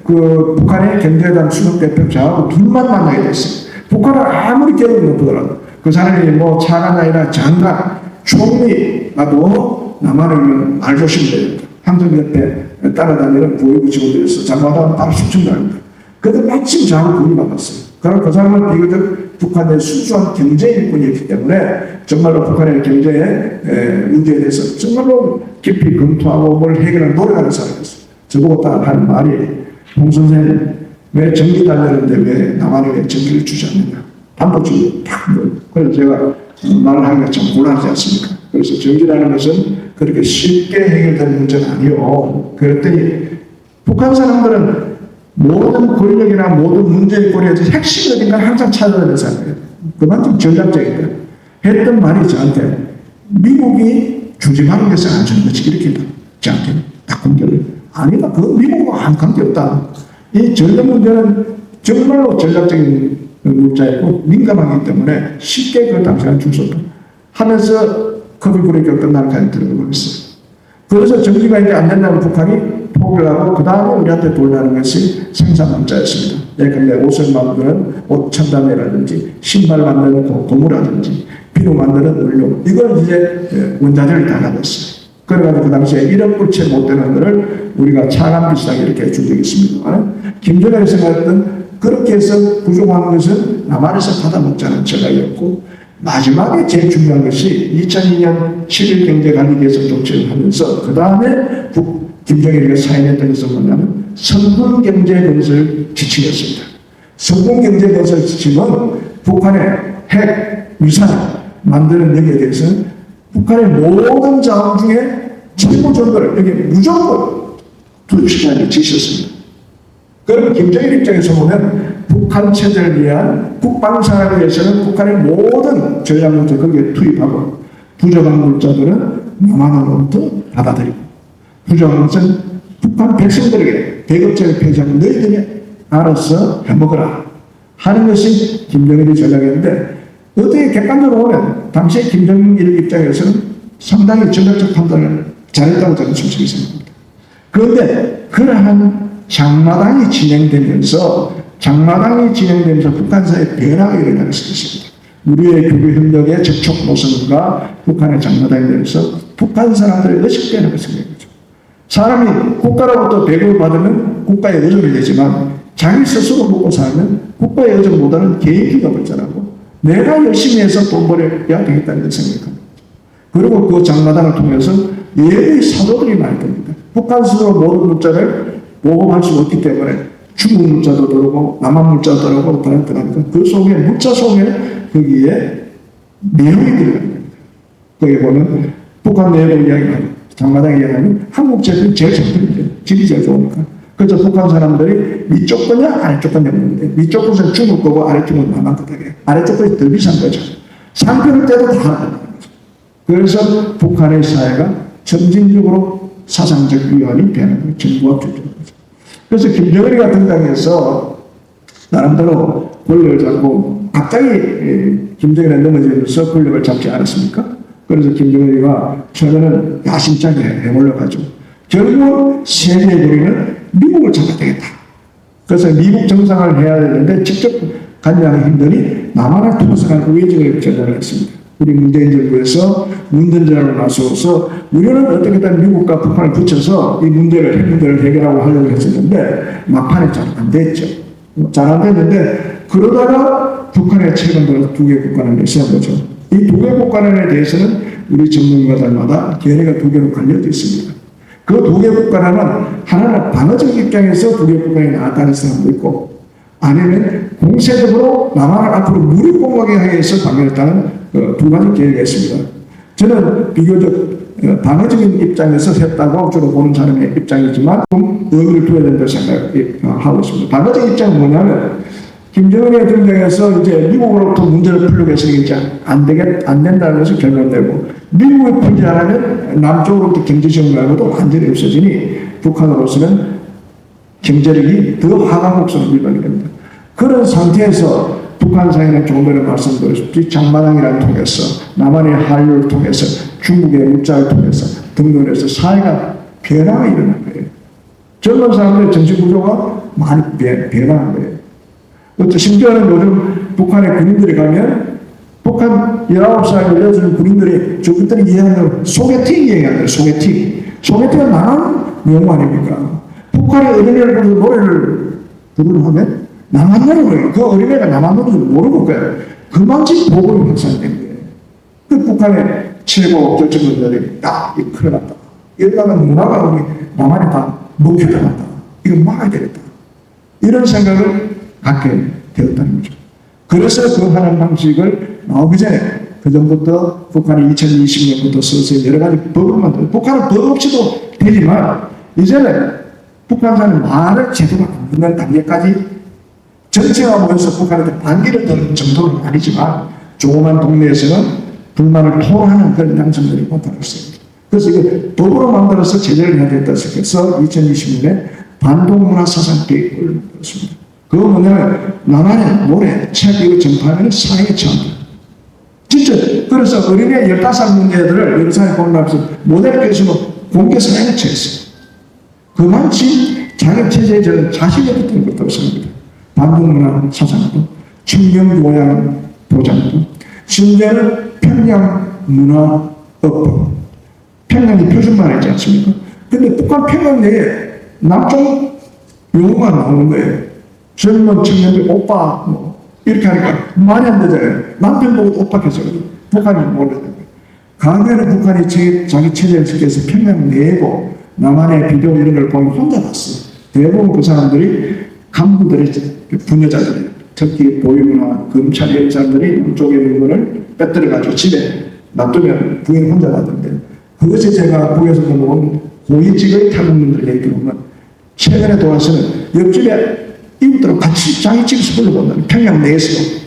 그 북한의 경제회담 수석대표 저하고 둘만 만나게 됐어요. 북한은 아무리 계획이 높더라도 그 사람이 뭐 차관 아니라 장관, 총리라도 남한을 말 조심해야 됩니다. 항상 옆에 따라다니는 보위부 직원들이었어. 장관하면 바로 숙청당합니다. 그때 마침 저하고 돈이 맞았어요. 그럼 그 사람은 비교적 북한의 순수한 경제 일꾼이었기 때문에 정말로 북한의 경제의 문제에 대해서 정말로 깊이 검토하고 뭘 해결하는 노력하는 사람이었어요. 저보고 딱 하는 말이, 홍 선생님, 왜 전기 달렸는데 왜 남한에 왜 전기를 주지 않느냐. 반복적으로 딱 그래서 제가 말을 하기가 참 곤란하지 않습니까? 그래서 전기라는 것은 그렇게 쉽게 해결되는 문제는 아니요. 그랬더니 북한 사람들은 모든 권력이나 모든 문제의 고리에서 핵심이 어딘가 항상 찾아내는 사람이에요. 그만큼 전략적이다. 했던 말이 저한테 미국이 주지 말은 것을 안 주는 것이 이렇게 저한테 딱 공격을. 아니다. 그 미국과 아무 관계없다. 이 전략 문제는 정말로 전략적인 물자이고 민감하기 때문에 쉽게 그걸 당신은 줄 수 없다. 하면서 커피 브레이크가 끝나는 까지 들어가고 있어요. 그래서 전기가 이제 안 된다는 북한이 포기를 하고 그 다음에 우리한테 돌려는 것이 생산 문자였습니다. 예컨대 옷을 만드는 옷 첨단이라든지 신발 만드는 고무라든지 비누 만드는 원료 이걸 이제 원자재를 다 가졌어요. 그래가지고 그 당시에 1억 불채 못 되는 거를 우리가 차관 비싸게 이렇게 준 적이 있습니다. 김정일이 생각했던 그렇게 해서 부족한 것은 남한에서 받아먹자는 전략이었고 마지막에 제일 중요한 것이 2002년 7일 경제관리 개선 조치를 하면서 그 다음에 김정일이가 사인했던 것은 뭐냐면 성분경제건설 지침이었습니다. 성분경제건설 지침은 북한의 핵, 위산 만드는 여기에 대해서는 북한의 모든 자원 중에 최고 정도를 여기 무조건 투입시키는 지시였습니다. 그러면 김정일 입장에서 보면 북한 체제를 위한 국방산업에 위해서는 북한의 모든 전략물자 거기에 투입하고 부족한 물자들은 남한으로부터 받아들이고 부족한 것은 북한 백성들에게 배급제를 폐지하면 너희들이 알아서 해먹으라 하는 것이 김정일의 전략이었는데 어떻게 객관적으로 보면 당시 김정일 입장에서는 상당히 전략적 판단을 잘했다고 저는 솔직히 생각합니다. 그런데 그러한 장마당이 진행되면서 북한사의 변화가 일어나게 됐습니다. 우리의 교류 협력의 접촉 노선과 북한의 장마당에 대해서 북한 사람들의 의식 변화가 생긴 거죠. 사람이 국가로부터 배급을 받으면 국가에 의존이 되지만 자기 스스로 먹고 살면 국가의 의존보다는 개인기가 발전하고 내가 열심히 해서 돈 벌어야 되겠다는 생각합니다. 그리고 그 장마당을 통해서 예의 사도들이 많이 됩니다. 북한 스스로 모든 문자를 보고할 수 없기 때문에 중국 문자도 들어오고 남한 문자도 들어오고 그러니까 그 속에 문자 속에 거기에 내용이 들어가는 겁니다. 거기 보면 북한 내용을 이야기하는 장마당 이야기하면 한국 제품이 제일 좋거든요. 질이 제일 좋으니까. 그래서 북한 사람들이 위쪽 거냐 아래쪽 거냐 묻는데 위쪽 것은 중국 거고 아래쪽은 남한 거다. 아래쪽 것이 더 비싼 거죠. 상표를 떼도 다 하는 거죠. 그래서 북한의 사회가 점진적으로 사상적 위안이 변하고 정부와 규정을 거죠. 그래서 김정일이가 등장해서 나름대로 권력을 잡고 갑자기 김정일이 넘어지면서 권력을 잡지 않았습니까? 그래서 김정일이가 처음에는 야심차게 해보려고 하죠. 결국 세계의 고리는 미국을 잡아야 되겠다. 그래서 미국 정상을 해야 되는데 직접 관여하기 힘드니 남한을 통해서 간 우회적을 제안을 했습니다. 우리 문재인 정부에서 문전제로 나서서 우리는 어떻게든 미국과 북한을 붙여서 이 문제를 핵 문제를 해결하고 하려고 했었는데 막판에 잘 안 됐죠. 잘 안 됐는데 그러다가 북한의 최근 들어서 두 개 국가를 세운 거죠. 이 두 개 국가에 대해서는 우리 전문가들마다 견해가 두 개로 갈려져 있습니다. 그 두 개 국가는 하나는 방어적 입장에서 두 개 국가에 나타나는 사람도 있고 아니면 공세적으로 남한을 앞으로 무력공격하게 하기 위해서 방어했다는 두 가지 계획이 있습니다. 저는 비교적 방어적인 입장에서 했다고 주로 보는 사람의 입장이지만 좀 의미를 두어야 된다고 생각하고 있습니다. 방어적 입장은 뭐냐면 김정은의 등장해서 이제 미국으로부터 문제를 풀려고 해서 이제 안 된다는 것을 결론내고 미국이 풀지 않으면 남쪽으로부터 경제적인 말고도 완전히 없어지니 북한으로서는 경제력이 더 하강 곡선을 밀게 됩니다. 그런 상태에서 북한 사회는 조금 전에 말씀드렸듯이 장마당이를 통해서 남한의 한류를 통해서 중국의 문자를 통해서 등등해서 사회가 변화가 일어난 거예요. 젊은 사람들의 정치 구조가 많이 변화한 거예요. 심지어는 요즘 북한의 군인들이 가면 북한 19살, 18살 군인들이 저것들이 이해하는 소개팅 얘기하는 소개팅. 소개팅은 나는 명호 아닙니까? 북한의 어린이를 부르는 노래를 그걸 하면 남한노를 거예요. 그 어린애가 남한노를 모르고 거예요. 그만큼 보복이 확산된 거예요. 그 북한의 최고 결정권자들이 이거 큰일 났다. 이러다가 문화가 우리 남한에 다 먹혀들어간다. 이거 막아야 되겠다. 이런 생각을 갖게 되었다는 거죠. 그래서 그 하는 방식을 나오기 전에 그 전부터 북한이 2020년부터 서서히 여러 가지 법을 만들고, 북한은 법 없이도 되지만 이제는 북한사는 말을 제대로 안 듣는 단계까지 전체가 모여서 북한한테 반기를 드는 정도는 아니지만 조그만 동네에서는 불만을 토로하는 그런 양성들이 나타났습니다. 그래서 이거 법으로 만들어서 제재를 해야 된다 해서 2020년에 반동문화사상계획을 만들었습니다. 그거 뭐냐면 남한의 노래, 책 이거 전파하면 사회에 처한다. 진짜 그래서 어린애 15살 문제들을 여러 사람이 공부하면서 모델 교수로 공개 사회에 처했어요. 그만큼 자격체제에 저는 자신이 붙은 것다고 생각합니다. 반동문화사상도, 청렴교양 보장도, 심지어는 평양문화업법. 평양이 표준말 있지 않습니까? 근데 북한 평양 내에 남쪽 용어가 나오는 거예요. 젊은 청년들 오빠 뭐 이렇게 하니까 말이 안 되잖아요. 남편 보고 오빠 계속 북한이 모르는 거예요. 과거에는 북한이 자기 체제를 지켜서 평양 내고 남한의 비디오 이런 걸 보면 혼자 봤어요. 대부분 그 사람들이 간부들이 부녀자들이에요. 특히 보육이나 검찰 이런 사람들이 남쪽의 물건을 빼뜨려가지고 집에 놔두면 부인 혼자 받는데, 그것이 제가 북에서 보면 고위직의 탈북민들 얘기 보면 최근에 돌아서는 옆집에 이웃들하고 같이 자기 집에서 불러본다는, 평양 내에서도.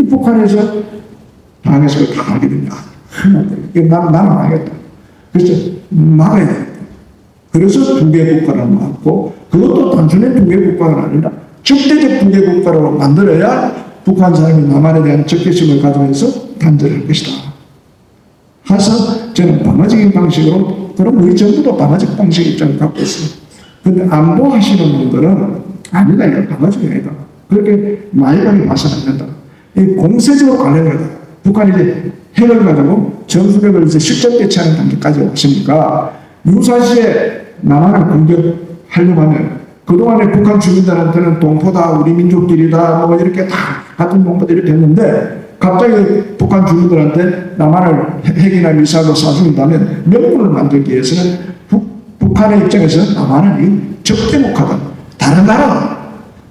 북한에서 당에서 다 알게 됩니다. 이거 나는 알겠다. 그래서 막아야 돼. 그래서 두 개 국가를 막고, 그것도 단순히 두 개 국가가 아니라 적대적 두 개 국가로 만들어야 북한 사람이 남한에 대한 적개심을 가지면서 단절할 것이다. 그래서 저는 방어적인 방식으로, 그럼 우리 정부도 방어적 방식 입장을 갖고 있어요. 근데 안보하시는 분들은 아니다, 이거 방어적이 아니다. 그렇게 나이가게 봐서는 안 된다. 이 공세적으로 관련하다. 북한이 이제 핵을 가지고 전술핵을 이제 실전 배치하는 단계까지 왔으니까 유사시에 남한을 공격하려고 하면, 그동안에 북한 주민들한테는 동포다, 우리 민족끼리다, 뭐 이렇게 다 같은 동포들 이렇게 했는데, 갑자기 북한 주민들한테 남한을 핵이나 미사일로 쏴준다면 명분을 만들기 위해서는 북한의 입장에서는 남한은 적대국하다, 다른 나라다.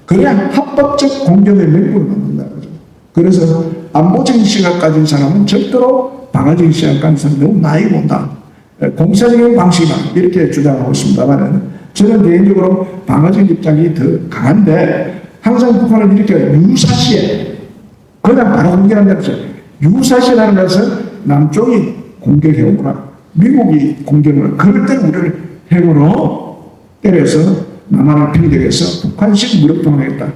그래야 합법적 공격의 명분을 만든다는 거죠. 그래서 안보적인 시각 가진 사람은 절대로 방어적인 시각 가진 사람은 너무 나이 본다. 공세적인 방식이다. 이렇게 주장하고 있습니다만, 저는 개인적으로 방어적인 입장이 더 강한데, 항상 북한은 이렇게 유사시에 그냥 바로 공격한다는 거죠. 유사시라는 것은 남쪽이 공격해오거나 미국이 공격을, 그럴 때는 우리를 핵으로 때려서 남한을 편격해서 북한식 무력통하겠다.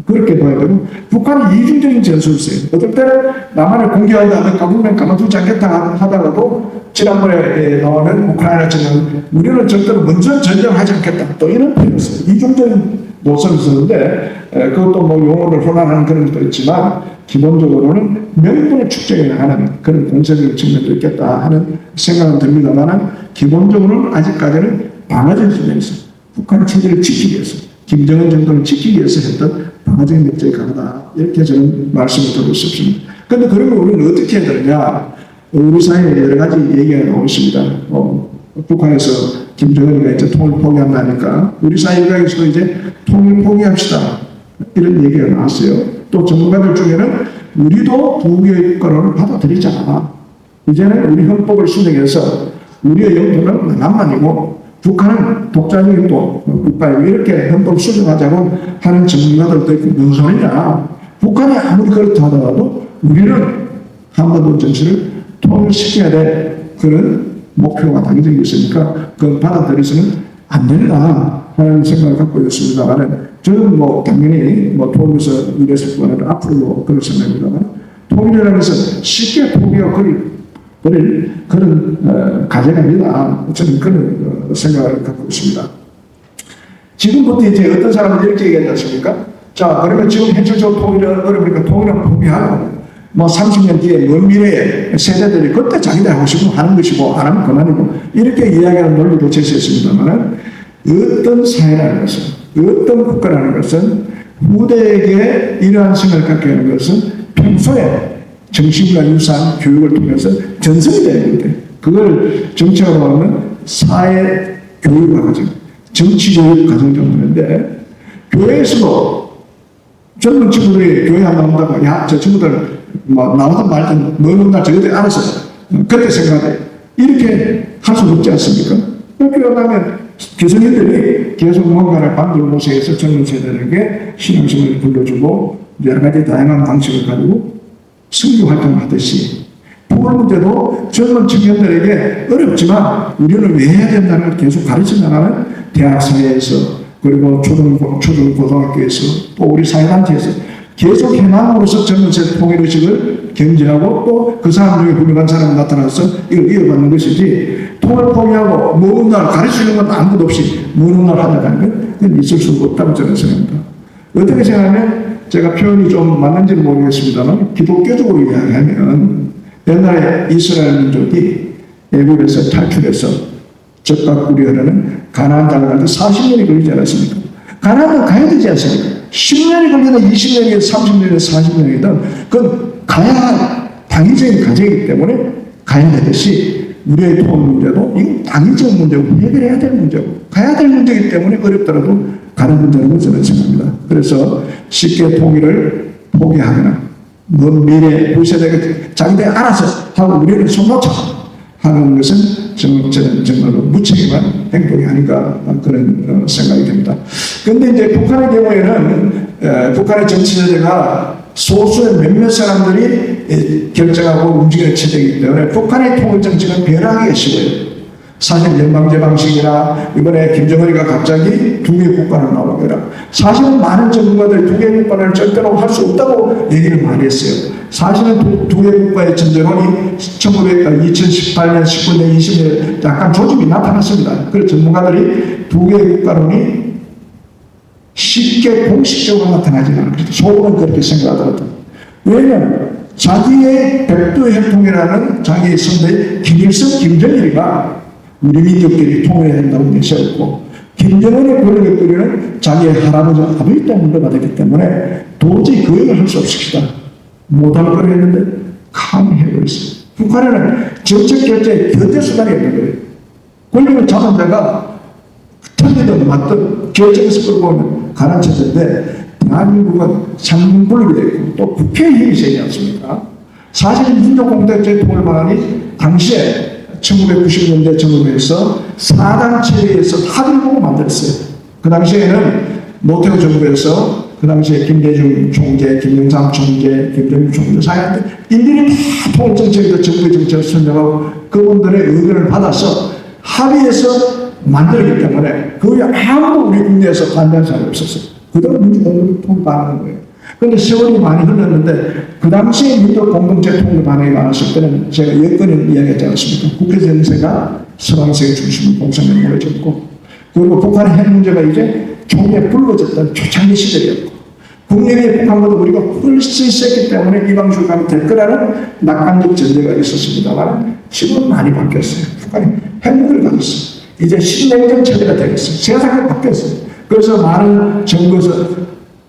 그렇게 봐야 되고, 북한이 이중적인 전술을 써요. 어떨 때는 남한을 공격하다 가보면 가만두지 않겠다 하다가도 지난번에 나오는 우크라이나처럼 우리는 절대로 먼저 전쟁하지 않겠다. 또 이런 표현을 써요. 이중적인 노선을 쓰는데, 그것도 뭐 용어를 혼란하는 그런 것도 있지만, 기본적으로는 명분을 축적해 나가는 그런 공세적인 측면도 있겠다 하는 생각은 듭니다만, 기본적으로는 아직까지는 방어적인 측면에서 북한 체제를 지키기 위해서, 김정은 정권을 지키기 위해서 했던 방어적인 목적이 강하다. 이렇게 저는 말씀을 드리고 싶습니다. 그런데 그러면 우리는 어떻게 해야 되느냐? 우리 사회에 여러 가지 얘기가 나오고 있습니다. 북한에서 김정은이가 이제 통일 포기한다니까 우리 사회 일각에서도 이제 통일 포기합시다. 이런 얘기가 나왔어요. 또 전문가들 중에는 우리도 두 개의 국가를 받아들이자. 이제는 우리 헌법을 수정해서 우리의 영토는 남한이고 북한은 독자적인 또 국가이고 이렇게 헌법을 수정하자고 하는 전문가들도 있고, 무슨 소리냐. 북한이 아무리 그렇다 하더라도 우리는 한반도 전체를 통일시켜야 될 그런 목표가 당겨져 있으니까 그걸 받아들여서는 안 된다 하는 생각을 갖고 있습니다만, 저는 뭐 당연히 뭐 통일에서 이랬을 거는 앞으로 그럴 생각입니다만, 통일이라는 것은 쉽게 포기하고 버릴 그런 과제입니다. 저는 그런 생각을 갖고 있습니다. 지금부터 이제 어떤 사람은 이렇게 얘기하지 않습니까? 자, 그러면 지금 현실적으로 통일은 어려우니까 통일은 포기하고, 뭐 30년 뒤에 먼 미래에 세대들이 그때 자기들 하고 싶으면 하는 것이고 안 하면 그만이고, 이렇게 이야기하는 논리도 제시했습니다만, 어떤 사회라는 것은 어떤 국가라는 것은 후대에게 이러한 생각을 갖게 하는 것은 평소에 정신과 유산, 교육을 통해서 전승이 되는 건데, 그걸 정책으로 하면 사회 교육과 과정, 정치 교육 과정이라고 하는데, 교회에서도 젊은 친구들이 교회 안 나온다고, 야, 저 친구들 뭐 나오든 말든 너는 날 저것들 알아서 그때 생각해. 이렇게 할 수 없지 않습니까? 그러면 교수님들이 계속 뭔가를 반대로 모색해서 젊은 세대들에게 신앙심을 불러주고 여러 가지 다양한 방식을 가지고 선교 활동을 하듯이 부모 문제도 젊은 청년들에게 어렵지만 우리는 왜 해야 된다는 걸 계속 가르쳐 나가는 대학 사회에서 그리고 초중고등학교에서 또 우리 사회단체에서 계속 해남으로서 젊은 세대 통일의식을 경진하고 또 그 사람 중에 훌륭한 사람이 나타나서 이걸 이어받는 것이지, 통을 포기하고 먼 날 가르치는 건 아무것도 없이 먼 날 하다가는 건 있을 수 없다고 저는 생각합니다. 어떻게 생각하면 제가 표현이 좀 맞는지는 모르겠습니다만, 기독교적으로 이야기하면 옛날에 이스라엘 민족이 애굽에서 탈출해서 적과 꿀이 흐르는 가나안 땅을 갈 때 40년이 걸리지 않았습니까? 가나안은 가야 되지 않습니까? 10년이 걸리든 20년이든 30년이든 40년이든 그건 가야 할 당위적인 과정이기 때문에 가야 되듯이 우리의 통일 문제도 이건 당위적 문제고 해결해야 될 문제고 가야 될 문제이기 때문에 어렵더라도 가는 문제라고 저는 생각합니다. 그래서 쉽게 통일을 포기하거나 먼 미래 우리 세대가 자기들 알아서 하고 우리는 손 놓자 하는 것은 저는 정말로 무책임한 행동이 아닌가 그런 생각이 듭니다. 그런데 이제 북한의 경우에는 북한의 정치제도가 소수의 몇몇 사람들이 결정하고 움직이는 체제이기 때문에 북한의 통일 정책은 변하기가 쉬워요. 사실 연방제 방식이나 이번에 김정은이가 갑자기 두 개의 국가를 나오거나 사실은 많은 전문가들이 두 개의 국가를 절대로 할 수 없다고 얘기를 많이 했어요. 사실은 두 개의 국가의 전쟁원이 2018년, 19년, 20년 약간 조짐이 나타났습니다. 그래서 전문가들이 두 개의 국가론이 쉽게 공식적으로 나타나지는 않아요. 속으로는 그렇게 생각하더라고요. 왜냐하면 자기의 백두혈통이라는 자기의 선배 김일성, 김정일이가 우리 민족끼리 통일해야 된다고 내세웠고 김정은의 권력을 꾸리는 자기의 할아버지, 아버지 때문에 받았기 때문에 도저히 그 얘기를 할 수 없습니다. 못할 걸 했는데 강해버렸어요. 북한에는 정책 결제에 견제 수단이 없는 거예요. 권력을 잡은 자가 틀리든 맞든 결정해서 끌고 오면 가난 체제인데 대한민국은 상분불이 되어 있고 또 국회의 힘이 세지 않습니까? 사실 민족공동체 통일방안이 당시에 1990년대 정부에서 4당 체제에서 합의를 보고 만들었어요. 그 당시에는 노태우 정부에서 그 당시에 김대중 총재, 김영삼 총재, 김정일 총재 사이한테 일일이 다 통일정책에서 정부의 정책을 선정하고 그분들의 의견을 받아서 합의해서 만들기 때문에 그게 아무도 우리 국내에서 반대한 사람이 없었어요. 그대로 민주공동체 통일반하는 거예요. 그런데 세월이 많이 흘렀는데 그 당시에 민족공동체 통일 반응이 많았을 때는 제가 여건을 이야기했지 않습니까? 국회 전체가 서방세계 중심으로 공산당을 졌고 그리고 북한의 핵 문제가 이제 종에 불거졌던 초창기 시절이었고 국내의 북한보다 우리가 훨씬 셌기 때문에 이방출감이 될 거라는 낙관적 전제가 있었습니다만 지금은 많이 바뀌었어요. 북한이 핵무기를 가졌어요. 이제 신냉전 체제가 되겠어요. 세상이 바뀌었어요. 그래서 많은 정부에서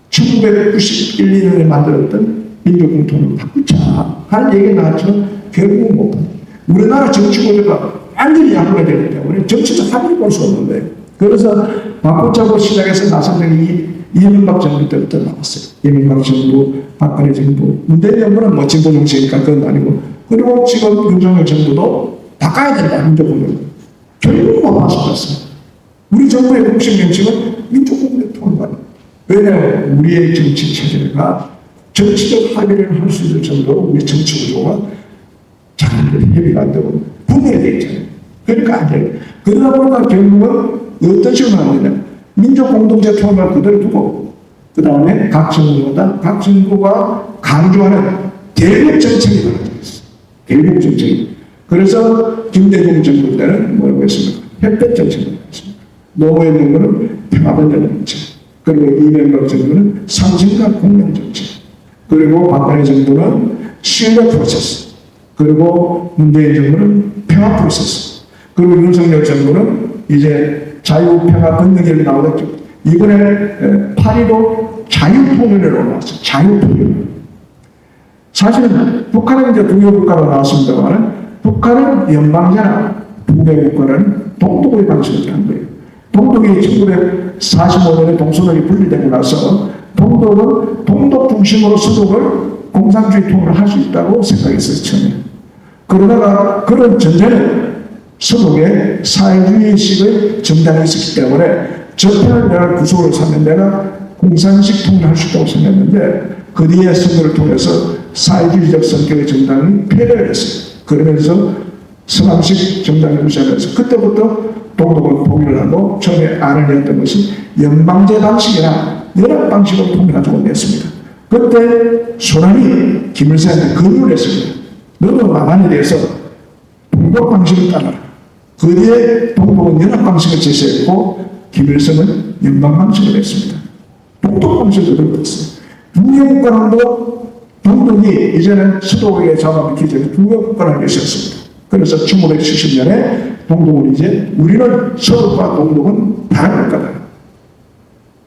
1991, 2년에 만들었던 민족공통을 바꾸자 하는 얘기가 나왔지만 결국은 못합니다. 우리나라 정치구조가 완전히 약화가 되기 때문에 정치적 합의를 볼 수 없는 거예요. 그래서 바꾸자고 시작해서 나선 적이 이명박 정부 때부터 나왔어요. 이명박 정부, 박근혜 정부, 문재인 정부는 뭐 진보 정치니까 그건 아니고 그리고 지금 윤석열 정부도 바꿔야 된다 민족공동. 결국은 못 바꿨어요. 우리 정부의 공식 명칭은 민족공동 통일반입니다. 왜냐하면 우리의 정치 체제가 정치적 합의를 할 수 있을 정도로 우리 정치 구조가 잘 협의가 안 되고 분열되어 있잖아요. 그러니까 안 돼요. 그러다 보니까 결국은 어떤 식으로 나오느냐. 민족 공동체 통합을 그대로 두고 그 다음에 각 정부가 강조하는 대북 정책이 벌어졌어요. 대북 정책이. 그래서 김대중 정부 때는 뭐라고 했습니까? 햇볕 정책을 했습니다. 노무현 정부는 평화변경 정책. 그리고 이명박 정부는 상생과 공명 정책. 그리고 박근혜 정부는 신뢰 프로세스. 그리고 문재인 정부는 평화 프로세스. 그리고 윤석열 정부는 이제 자유평화 권력이 나오겠죠. 이번에 파리도 자유통일로 나왔어요. 자유통일. 사실은 북한은 이제 두개 국가로 나왔습니다만 북한은 연방제나 두개 국가는 동독의 방식을 한 거예요. 동독이 1945년에 동서독이 분리되고 나서 동독은 동독 중심으로 서독을 공산주의 통일을 할 수 있다고 생각했어요, 처음에. 그러다가 그런 전제는 서독에 사회주의식의 정당이 있었기 때문에 저편을 내가 구속을 사면 내가 공산식 통일을 할 수 있다고 생각했는데 그 뒤에 선거를 통해서 사회주의적 성격의 정당이 패배를 했어요. 그러면서 서방식 정당이 우세하면서 그때부터 동독을 포기를 하고 처음에 안을 냈던 것이 연방제 방식이나 연합 방식으로 통일하자고 냈습니다. 그때 소련이 김일성한테 건의를 했습니다. 너는 남한에 대해서 동독 방식을 따라라. 그 뒤에 동독은 연합 방식을 제시했고 김일성은 연방 방식을 했습니다. 동독 방식을 들었어요. 두개 국가랑도 동독이 이제는 수도에 잡아먹기 전에 두개 국가를 내셨습니다. 그래서 1970년에 동독은 이제 우리는 서독과 동독은 다른 국가다.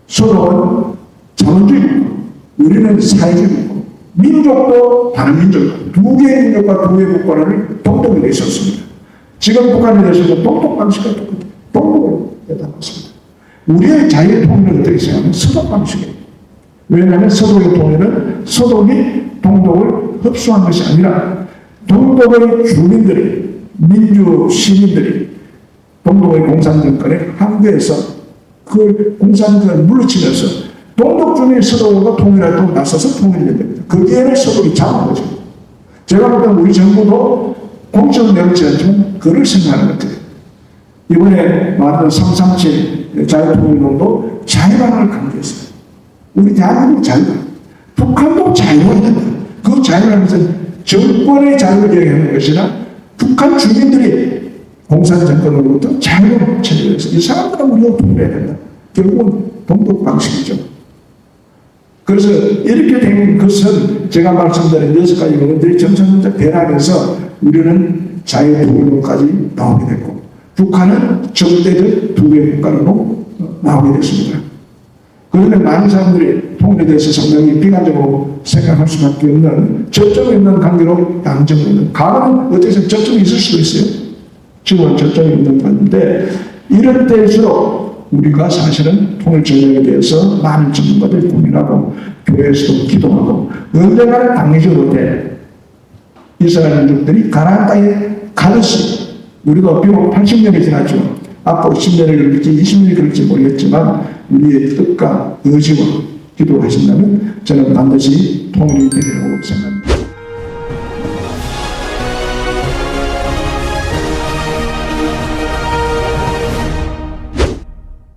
서독은 자본주의 국가, 우리는 사회주의 국가. 민족도 다른 민족이다. 두 개의 민족과 두 개의 국가를 동독이 내셨습니다. 지금 북한에 대해서도 동독 방식과 똑같아요. 동독을 내다봤습니다. 우리의 자유의 통일은 어떻게 생각하면 서독 방식이에요. 왜냐하면 서독의 통일은 서독이 동독을 흡수한 것이 아니라 동독의 주민들이, 민주 시민들이 동독의 공산정권에 항거해서 그 공산정권을 물리치면서 동독 주민의 서독과 통일하도록 나서서 통일이 됩니다. 거기에는 서독이 잡은 거죠. 제가 볼 때는 우리 정부도 공적으로 내놓지 않지만 그를 생각하는 것 같아요. 이번에 말하는 337 자유통일론도 자유관을 강조했어요. 우리 대한민국 자유관. 북한도 자유가 있는 거예요. 그 자유라는 것은 정권의 자유를 얘기하는 것이나 북한 주민들이 공산 정권으로부터 자유를 체제해서 이 사람들은 우리가 통일해야 된다. 결국은 동독 방식이죠. 그래서 이렇게 된 것은 제가 말씀드린 6가지 부분들이 점차 변하면서 우리는 자유통일론까지 나오게 됐고 북한은 적대적 두 개의 국가로 나오게 됐습니다. 그런데 많은 사람들이 통일에 대해서 상당히 비관적으로 생각할 수밖에 없는 저점이 있는 관계로 양정이 있는 과거는 어떻게 저점이 있을 수도 있어요. 지금은 저점이 있는 건데 이럴 때일수록 우리가 사실은 통일 전략에 대해서 많은 전문가들이 고민하고 교회에서도 기도하고 언젠가는 당위적으로 돼 이스라엘 민족들이 가나안 땅에 가듯이 우리도 비록 80년이 지났지만 앞으로 10년이 걸릴지 20년이 걸릴지 모르겠지만 우리의 뜻과 의지와 기도를 하신다면 저는 반드시 통일이 되리라고 생각합니다.